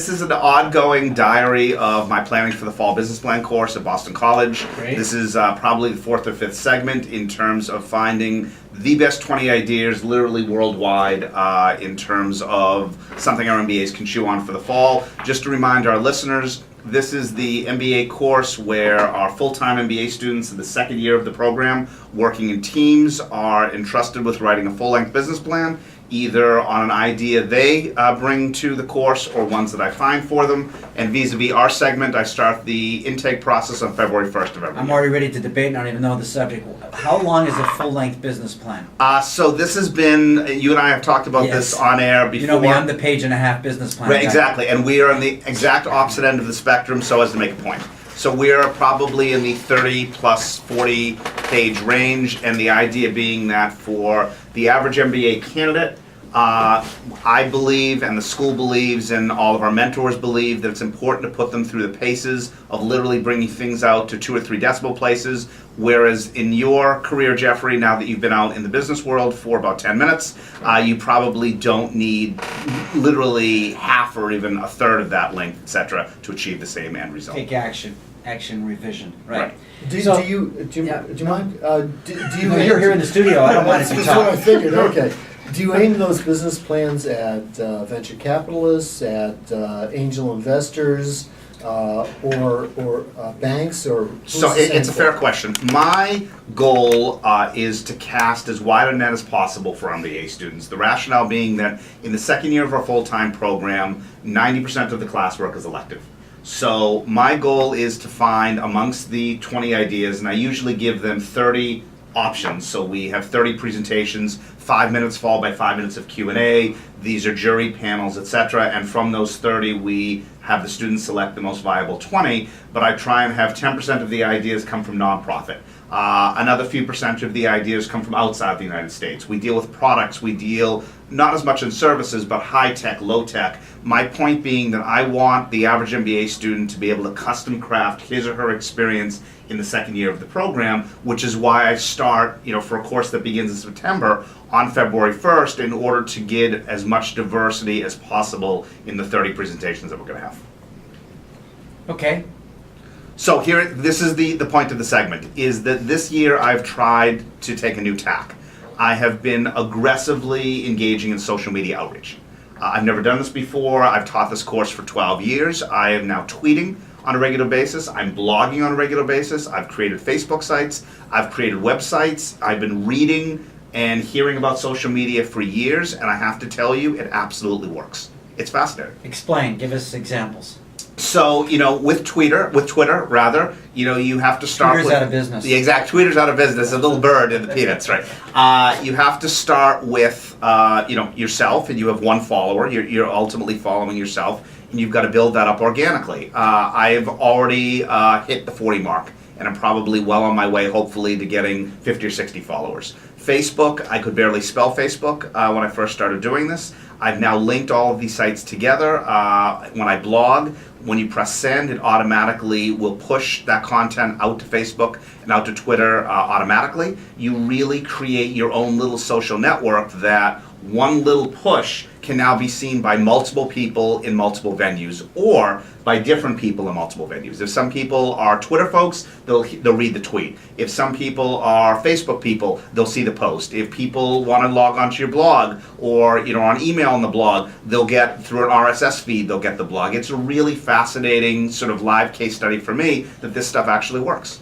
This is an ongoing diary of my planning for the fall business plan course at Boston College. Great. This is probably the fourth or fifth segment in terms of finding the best 20 ideas literally worldwide in terms of something our MBAs can chew on for the fall. Just to remind our listeners, this is the MBA course where our full-time MBA students in the second year of the program, working in teams, are entrusted with writing a full-length business plan, either on an idea they bring to the course or ones that I find for them. And vis-a-vis our segment, I start the intake process on February 1st of every I'm year. already ready to debate and I don't even know the subject. How long is a full-length business plan? So this has been, you and I have talked about this on air before. You know me, I'm the page-and-a-half business plan Right, guy. exactly, and we are on the exact opposite end of the spectrum so as to make a point. So we're probably in the 30 plus 40 page range, and the idea being that for the average MBA candidate, I believe, and the school believes, and all of our mentors believe, that it's important to put them through the paces of literally bringing things out to 2 or 3 decimal places, whereas in your career, Jeffrey, now that you've been out in the business world for about 10 minutes, you probably don't need literally half or even a third of that length, etc., to achieve the same end result. Take action. Action revision. Right. Do you mind? Do you No, you're here in the studio. I don't mind if you That's what I talk. figured. Okay. Do you aim those business plans at venture capitalists, at angel investors, or banks, or? So it's a fair question. My goal is to cast as wide a net as possible for MBA students. The rationale being that in the second year of our full-time program, 90% of the classwork is elective. So my goal is to find amongst the 20 ideas, and I usually give them 30 options. So we have 30 presentations, 5 minutes followed by 5 minutes of Q&A. These are jury panels, etc. And from those 30, we have the students select the most viable 20, but I try and have 10% of the ideas come from nonprofit. Another few percent of the ideas come from outside the United States. We deal with products, we deal not as much in services, but high tech, low tech. My point being that I want the average MBA student to be able to custom craft his or her experience in the second year of the program, which is why I start, for a course that begins in September on February 1st in order to get as much diversity as possible in the 30 presentations that we're going to have. Okay. So here, this is the point of the segment, is that this year I've tried to take a new tack. I have been aggressively engaging in social media outreach. I've never done this before. I've taught this course for 12 years. I am now tweeting on a regular basis. I'm blogging on a regular basis. I've created Facebook sites. I've created websites. I've been reading and hearing about social media for years, and I have to tell you, it absolutely works. It's fascinating. Explain. Give us examples. So, with Twitter, you have to start Twitter's with... out of business. The exact Twitter's out of business, a little bird in the peanuts, right? You have to start with, yourself, and you have one follower. You're ultimately following yourself, and you've got to build that up organically. I've already hit the 40 mark, and I'm probably well on my way, hopefully, to getting 50 or 60 followers. Facebook, I could barely spell Facebook when I first started doing this. I've now linked all of these sites together. When I blog, when you press send, it automatically will push that content out to Facebook and out to Twitter automatically. You really create your own little social network that one little push can now be seen by multiple people in multiple venues, or by different people in multiple venues. If some people are Twitter folks, they'll read the tweet. If some people are Facebook people, they'll see the post. If people want to log onto your blog, or on email on the blog, they'll get through an RSS feed, they'll get the blog. It's a really fascinating sort of live case study for me that this stuff actually works.